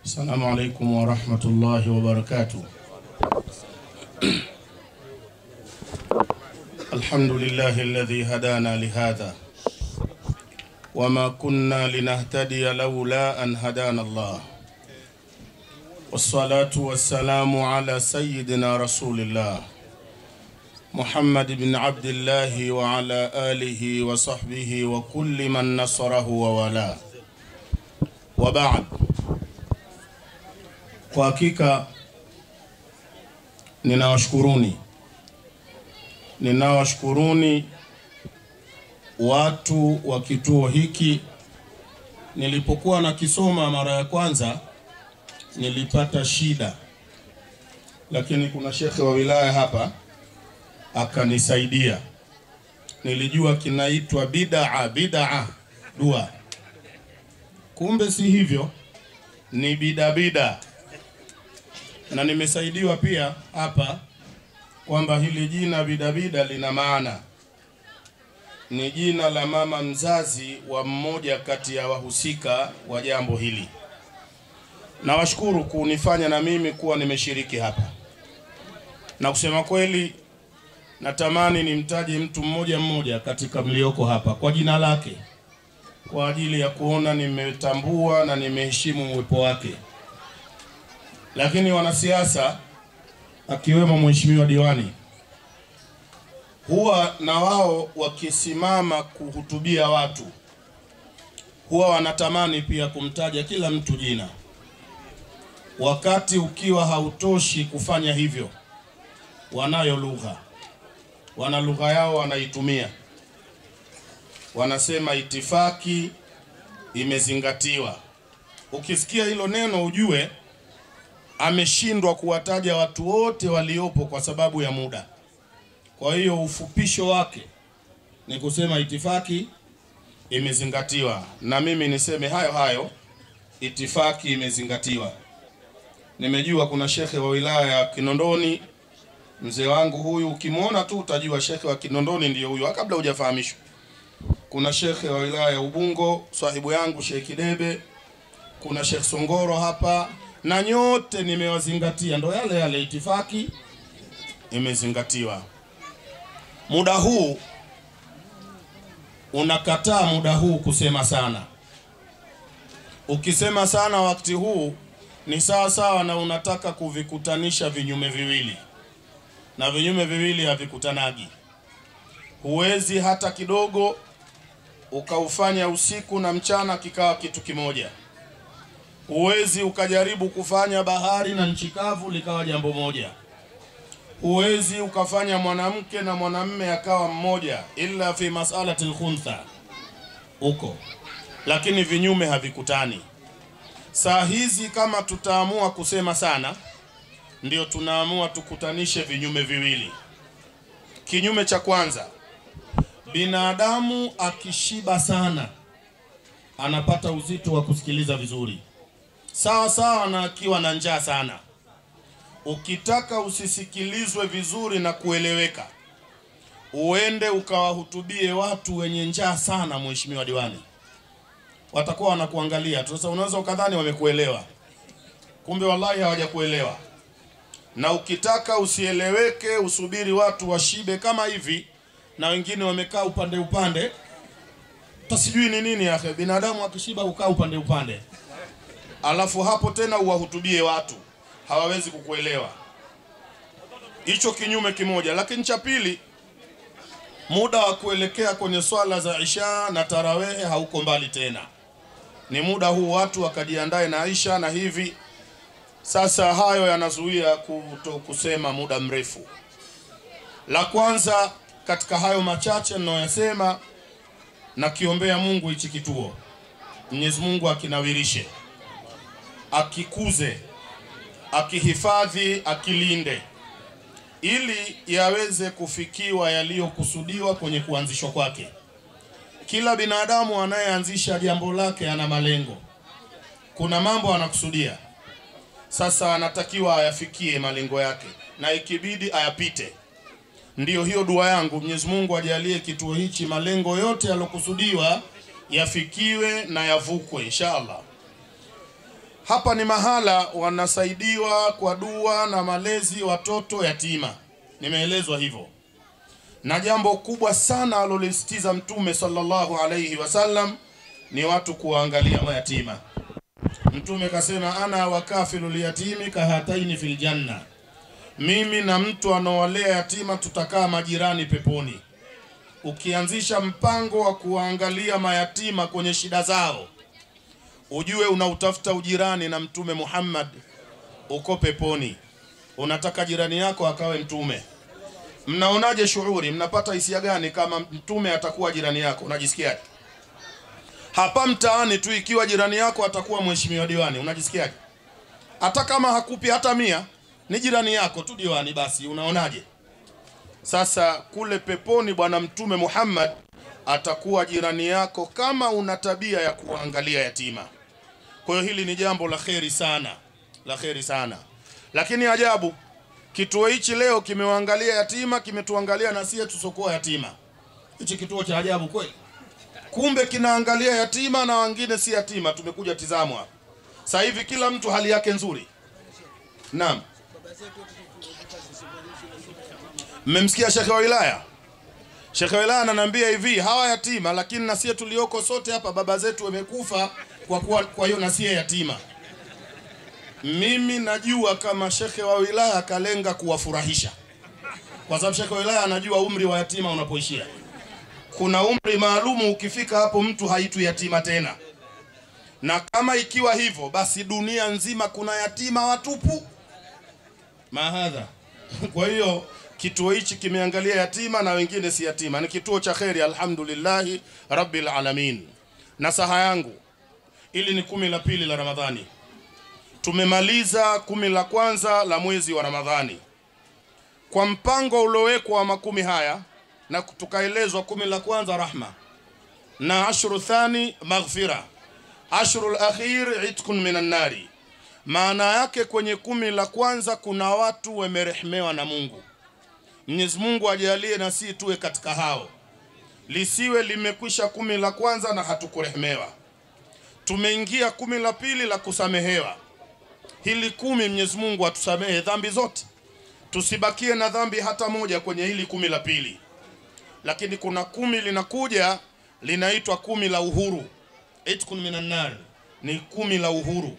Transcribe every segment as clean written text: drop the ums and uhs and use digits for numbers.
السلام عليكم ورحمة الله وبركاته. الحمد لله الذي هدانا لهذا وما كنا لنهتدي لولا أن هدانا الله، والصلاة والسلام على سيدنا رسول الله محمد بن عبد الله وعلى آله وصحبه وكل من نصره ووالاه، وبعد. Kwa hakika ninawashukuruni watu wa kituo hiki. Nilipokuwa nakisoma mara ya kwanza nilipata shida, lakini kuna shekhe wa wilaya hapa akanisaidia. Nilijua kinaitwa bid'a dua, kumbe si hivyo, ni bida. Na nimesaidiwa pia hapa kwamba hili jina bida lina maana, ni jina la mama mzazi wa mmoja kati ya wahusika wa jambo hili. Nawashukuru kunifanya na mimi kuwa nimeshiriki hapa, na kusema kweli natamani nimtaje mtu mmoja katika mlioko hapa kwa jina lake, kwa ajili ya kuona nimetambua na nimeheshimu uwepo wake. Lakini wanasiasa akiwemo mheshimiwa diwani huwa na wao wakisimama kuhutubia watu huwa wanatamani pia kumtaja kila mtu jina. Wakati ukiwa hautoshi kufanya hivyo, wana lugha yao wanaitumia, wanasema itifaki imezingatiwa. Ukisikia hilo neno ujue ameshindwa kuwataja watu wote waliopo kwa sababu ya muda. Kwa hiyo ufupisho wake ni kusema itifaki imezingatiwa, na mimi niseme hayo itifaki imezingatiwa. Nimejua kuna shekhe wa wilaya ya Kinondoni, mzee wangu huyu, ukimwona tu utajua shekhe wa Kinondoni ndiyo huyu kabla hujafahamishwa. Kuna shekhe wa wilaya ya Ubungo, sahibu yangu Sheikh Kidebe, kuna Sheikh Songoro hapa, na nyote nimewazingatia, ndo yale itifaki imezingatiwa. Muda huu unakataa muda huu kusema sana. Ukisema sana wakati huu ni sawa na unataka kuvikutanisha vinyume viwili, na vinyume viwili havikutanagi. Huwezi hata kidogo ukaufanya usiku na mchana kikawa kitu kimoja. Huwezi ukajaribu kufanya bahari na nchi kavu likawa jambo moja. Huwezi ukafanya mwanamke na mwanamume akawa mmoja, illa fi mas'alatil khuntha uko, lakini vinyume havikutani. Saa hizi kama tutaamua kusema sana, ndio tunaamua tukutanishe vinyume viwili. Kinyume cha kwanza, binadamu akishiba sana anapata uzito wa kusikiliza vizuri, sawa na akiwa na njaa sana. Ukitaka usisikilizwe vizuri na kueleweka, uende ukawahutubie watu wenye njaa sana, mheshimiwa diwani, watakuwa wanakuangalia. Sasa unaweza ukadhani wamekuelewa, kumbe wallahi hawajakuelewa. Na ukitaka usieleweke, usubiri watu washibe kama hivi, na wengine wamekaa upande. Tasijui ni nini yake, binadamu akishiba ukaa upande. Alafu hapo tena uwahutubie watu, hawawezi kukuelewa. Hicho kinyume kimoja. Lakini cha pili, muda wa kuelekea kwenye swala za Isha na Tarawehe hauko mbali tena. Ni muda huu watu wakajiandae na Isha na hivi. Sasa hayo yanazuia kusema muda mrefu. La kwanza katika hayo machache ninayoyasema, na kiombea Mungu hichi kituo, Mwenyezi Mungu akinawirishe, akikuze, akihifadhi, akilinde, ili yaweze kufikiwa yaliyokusudiwa kwenye kuanzishwa kwake. Kila binadamu anayeanzisha jambo lake ana malengo, kuna mambo anakusudia. Sasa anatakiwa ayafikie malengo yake, na ikibidi ayapite. Ndiyo hiyo dua yangu, Mwenyezi Mungu ajalie kituo hichi malengo yote yalokusudiwa yafikiwe na yavukwe inshallah. hapa ni mahala wanasaidiwa kwa dua na malezi watoto yatima. Nimeelezwa hivyo. Na jambo kubwa sana alilosisitiza Mtume sallallahu alayhi wasallam ni watu kuangalia mayatima. Mtume kasema, ana wakafilul yatimi kahataini fil janna. Mimi na mtu anawalea yatima tutakaa majirani peponi. Ukianzisha mpango wa kuangalia mayatima kwenye shida zao, ujue unautafuta ujirani na Mtume Muhammad, uko peponi. Unataka jirani yako akawe mtume. Mnaonaje shughuri? Mnapata hisia gani kama mtume atakuwa jirani yako? Unajisikiaje? Hapa mtaani tu ikiwa jirani yako atakuwa mheshimiwa diwani, unajisikiaje? Hata kama hakupi hata 100, ni jirani yako tu diwani, basi unaonaje? Sasa kule peponi bwana Mtume Muhammad atakuwa jirani yako kama una tabia ya kuangalia yatima. Kwa hiyo hili ni jambo la kheri sana, la kheri sana. Lakini ajabu, kituo hichi leo kimewaangalia yatima, kimetuangalia na sisi tusokoa yatima. Hichi kituo cha ajabu kweli. Kumbe kinaangalia yatima na wengine si yatima. Tumekuja tizamwa hapa. Sasa hivi kila mtu hali yake nzuri. Naam. Mmemsikia Sheikh wa wilaya? Sheikh wa wilaya ananiambia hivi, hawa yatima lakini na sisi tulioko sote hapa baba zetu wamekufa kwa hiyo na sisi yatima. Mimi najua kama Sheikh wa wilaya kalenga kuwafurahisha. Kwa sababu Sheikh wa wilaya anajua umri wa yatima unapoishia. Kuna umri maalumu ukifika hapo mtu haitwi yatima tena. Na kama ikiwa hivyo basi dunia nzima kuna yatima watupu. Mahadha. Kwa hiyo kituo hichi kimeangalia yatima na wengine si yatima. Ni kituo cha kheri, alhamdulillah rabbil alamin. Nasaha yangu, ili ni 10 la pili la Ramadhani. Tumemaliza 10 la kwanza la mwezi wa Ramadhani. Kwa mpango uliowekwa wa 10 haya, na tukaelezwa 10 la kwanza rahma, na 10 thani maghfira, 10 al-akhir itqun minan nari. Maana yake kwenye 10 la kwanza kuna watu wamerehmewa na Mungu. Mwenyezi Mungu ajalie na sisi tuwe katika hao. Lisiwe limekwisha 10 la kwanza na hatukurehmewa. Tumeingia 10 la pili la kusamehewa. Hili 10 Mwenyezi Mungu atusamehe dhambi zote. Tusibakie na dhambi hata moja kwenye hili 10 la pili. Lakini kuna 10 linakuja linaitwa 10 la uhuru. Itqun minan nar. Ni 10 la uhuru.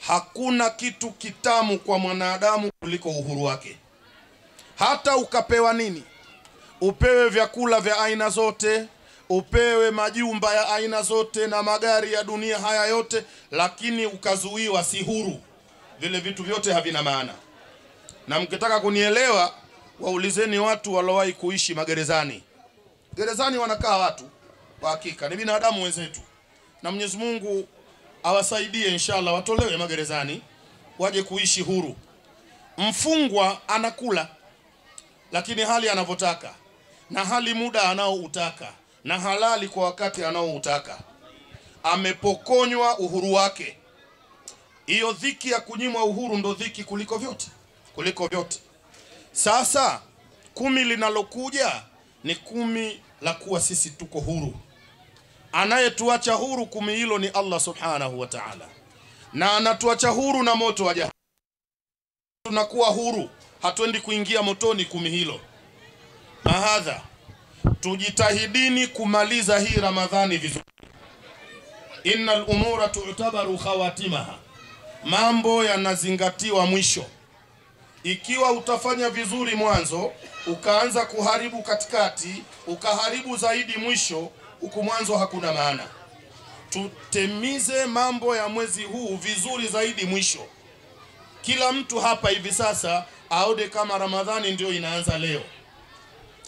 Hakuna kitu kitamu kwa mwanadamu kuliko uhuru wake. Hata ukapewa nini? Upewe vyakula vya aina zote, upewe majumba ya aina zote na magari ya dunia haya yote, lakini ukazuiwa si huru. Vile vitu vyote havina maana. Na mkitaka kunielewa, waulizeni watu waliowahi kuishi magerezani. Gerezani wanakaa watu kwa hakika ni binadamu wenzetu. Na Mwenyezi Mungu awasaidie inshallah watolewe magerezani waje kuishi huru. Mfungwa anakula lakini hali anavyotaka, na hali muda anaoutaka, na halali kwa wakati anaoutaka. Amepokonywa uhuru wake. Hiyo dhiki ya kunyimwa uhuru ndo dhiki kuliko vyote, kuliko vyote. Sasa 10 linalokuja ni 10 la kuwa sisi tuko huru. Anayetuacha huru 10 hilo ni Allah subhanahu wa ta'ala, na anatuacha huru na moto wa jahannam. Tunakuwa huru, hatuendi kuingia motoni 10 hilo. Mahadha, tujitahidini kumaliza hii Ramadhani vizuri. Innal umura tu'tabaru khawatimaha. Mambo yanazingatiwa mwisho. Ikiwa utafanya vizuri mwanzo, ukaanza kuharibu katikati, ukaharibu zaidi mwisho, huku mwanzo hakuna maana. Tutimize mambo ya mwezi huu vizuri zaidi mwisho. Kila mtu hapa hivi sasa aode kama Ramadhani ndio inaanza leo.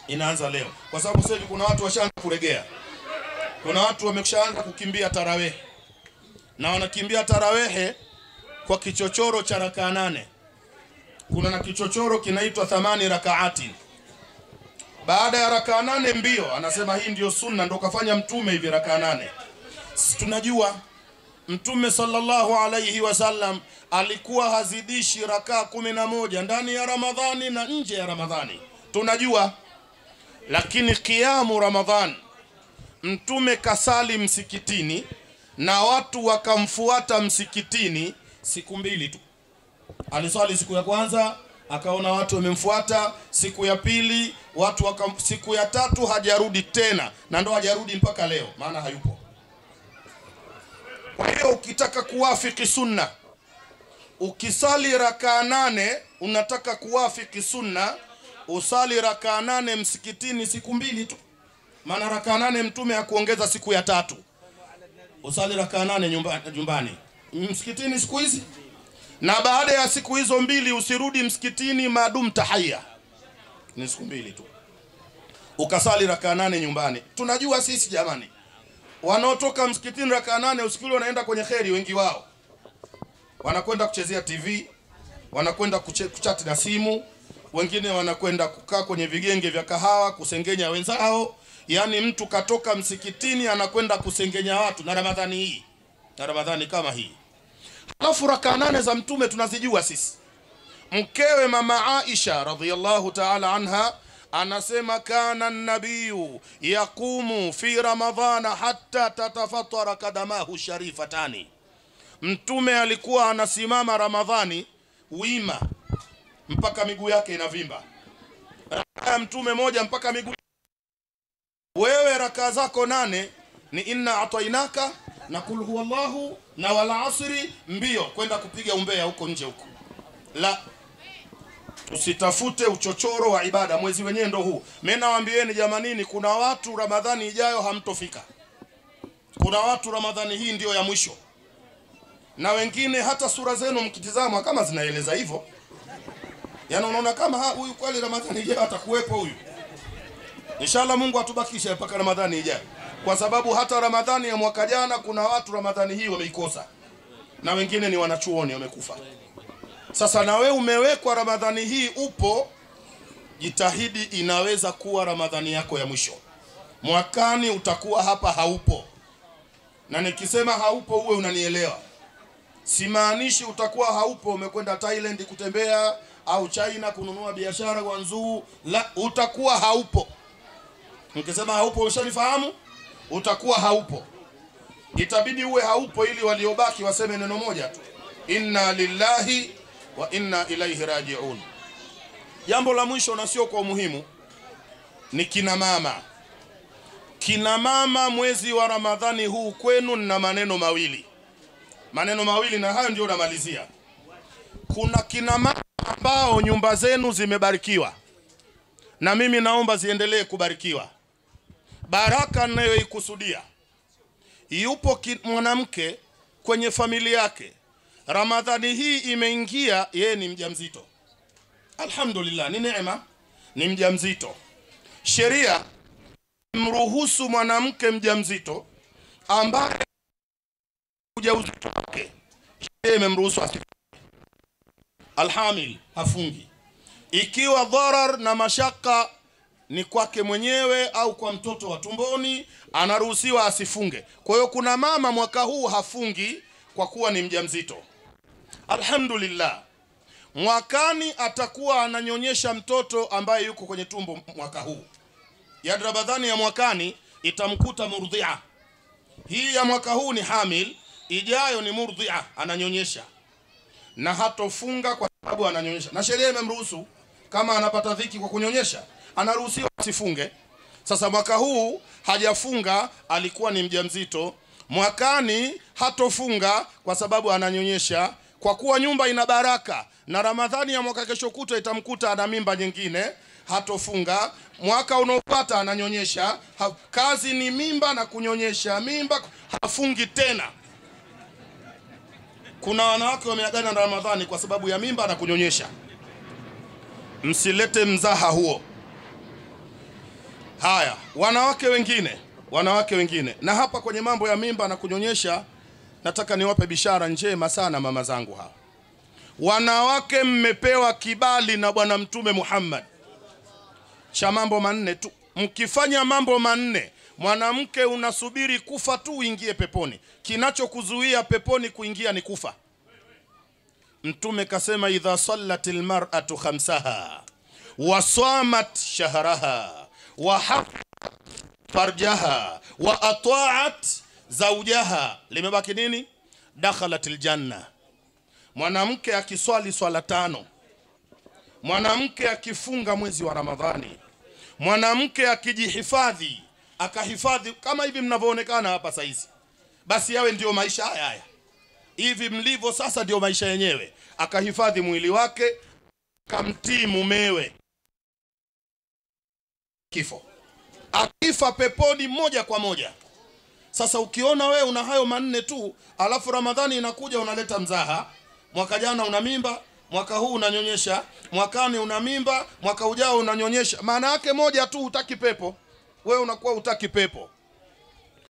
Inaanza leo. Kwa sababu sasa hivi kuna watu washaanza kuregea. Kuna watu wameshaanza kukimbia tarawih. Na wanakimbia tarawih kwa kichochoro cha rakaa 8. Kuna na kichochoro kinaitwa 8 rakaati. Baada ya rakaa 8 mbio, anasema hii ndio sunna, ndio kafanya mtume hivi rakaa 8. Tunajua Mtume sallallahu alayhi wasallam alikuwa hazidishi rakaa 11 ndani ya Ramadhani na nje ya Ramadhani. Tunajua. Lakini kiamu Ramadhan Mtume kasali msikitini na watu wakamfuata msikitini siku mbili tu. Aliswali siku ya kwanza, akaona watu wamemfuata, siku ya pili watu siku ya tatu hajarudi tena, na ndo hajarudi mpaka leo, maana hayupo. Kwa hiyo ukitaka kuwafiki sunna, ukisali rakaa 8 unataka kuwafiki sunna, usali rakaa 8 msikitini siku mbili tu. Maana rakaa 8 mtume hakuongeza siku ya tatu. Usali rakaa 8 nyumbani, msikitini siku hizi. Na baada ya siku hizo mbili usirudi msikitini maadum tahaya. Ni siku mbili tu. Ukasali rakaa 8 nyumbani. Tunajua sisi jamani, wanaotoka msikitini rakaa 8 usiku wanaenda kwenye kheri, wengi wao wanakwenda kuchezea TV, wanakwenda kuchati na simu, wengine wanakwenda kukaa kwenye vigenge vya kahawa kusengenya wenzao. Yani mtu katoka msikitini anakwenda kusengenya watu, na Ramadhani hii, na Ramadhani kama hii. Alafu rakaa 8 za mtume tunazijua sisi. Mkewe mama Aisha radhiyallahu ta'ala anha anasema kana an-nabiyu yaqumu fi ramadhana hatta tatafattara kadamahu sharifatani. Mtume alikuwa anasimama Ramadhani wima mpaka miguu yake inavimba. Rakaa mtume moja mpaka miguu. Wewe rakaa zako 8 ni inna atainaka na kul huwallahu na wal asri, mbio kwenda kupiga umbea huko nje huko. La, usitafute uchochoro wa ibada, mwezi wenyewe ndo huu. Mimi nawaambieni jamanini, kuna watu Ramadhani ijayo hamtofika. Kuna watu Ramadhani hii ndio ya mwisho. Na wengine hata sura zenu mkitizama kama zinaeleza hivyo. Yaani unaona kama huyu kweli Ramadhani ijayo atakuwepo huyu. Inshallah Mungu atubakishe mpaka Ramadhani ijayo. Kwa sababu hata Ramadhani ya mwaka jana kuna watu Ramadhani hii wameikosa. Na wengine ni wanachuoni wamekufa. Sasa na wewe umewekwa Ramadhani hii upo, jitahidi, inaweza kuwa Ramadhani yako ya mwisho. Mwakani utakuwa hapa haupo. Na nikisema haupo uwe unanielewa. Simaanishi utakuwa haupo umekwenda Thailand kutembea au China kununua biashara kwa nzuu. La, utakuwa haupo. Nikisema haupo ushanifahamu? Utakuwa haupo. Itabidi uwe haupo ili waliobaki waseme neno moja tu, inna lillahi wa inna ilaihi raji'un. Jambo la mwisho na sio kwa muhimu ni kina mama. Kina mama, mwezi wa Ramadhani huu kwenu na maneno mawili. Maneno mawili na hayo ndio namalizia. Kuna kina mama ambao nyumba zenu zimebarikiwa, na mimi naomba ziendelee kubarikiwa. Baraka ninayoikusudia, yupo mwanamke kwenye familia yake Ramadhani hii imeingia, yeye ni mjamzito. Alhamdulillah, ni neema, ni mjamzito. Sheria mruhusu mwanamke mjamzito ambaye ujauzito wake sheria imemruhusu asifunge. Alhamil hafungi. Ikiwa dharar na mashaka ni kwake mwenyewe au kwa mtoto wa tumboni, anaruhusiwa asifunge. Kwa hiyo kuna mama mwaka huu hafungi kwa kuwa ni mjamzito. Alhamdulillah. Mwakani atakuwa ananyonyesha mtoto ambaye yuko kwenye tumbo mwaka huu. Ya Ramadhani ya mwakani itamkuta murdhia. Hii ya mwaka huu ni hamil, ijayo ni murdhia, ananyonyesha. Na hatofunga kwa sababu ananyonyesha. Na sheria imemruhusu kama anapata dhiki kwa kunyonyesha, anaruhusiwa asifunge. Sasa mwaka huu hajafunga, alikuwa ni mjamzito. Mwakani hatofunga kwa sababu ananyonyesha. Kwa kuwa nyumba ina baraka na Ramadhani ya mwaka kesho kutwa itamkuta ana mimba nyingine, hatofunga. Mwaka unaopata ananyonyesha, kazi ni mimba na kunyonyesha mimba, hafungi tena. Kuna wanawake wameagana na Ramadhani kwa sababu ya mimba na kunyonyesha. Msilete mzaha huo. Haya, wanawake wengine. Na hapa kwenye mambo ya mimba na kunyonyesha, nataka niwape bishara njema sana mama zangu hawa. Wanawake mmepewa kibali na Bwana Mtume Muhammad cha mambo 4 tu. Mkifanya mambo 4, mwanamke unasubiri kufa tu uingie peponi. Kinachokuzuia peponi kuingia ni kufa. Mtume kasema idha sallatil mar'atu khamsaha wa samat shahraha wa hafat farjaha wa ata'at zaujaha, limebaki nini? Dakhalatil janna. Mwanamke akiswali swala 5, mwanamke akifunga mwezi wa Ramadhani, mwanamke akijihifadhi, akahifadhi kama hivi mnavyoonekana hapa saizi, basi yawe ndio maisha haya hivi mlivyo sasa, ndio maisha yenyewe. Akahifadhi mwili wake, kamtii mumewe, kifo, akifa peponi moja kwa moja. Sasa ukiona we una hayo manne tu, alafu Ramadhani inakuja unaleta mzaha, mwaka jana una mimba, mwaka huu unanyonyesha, mwakani una mimba, mwaka ujao unanyonyesha, maana yake moja tu, hutaki pepo. Wewe unakuwa hutaki pepo.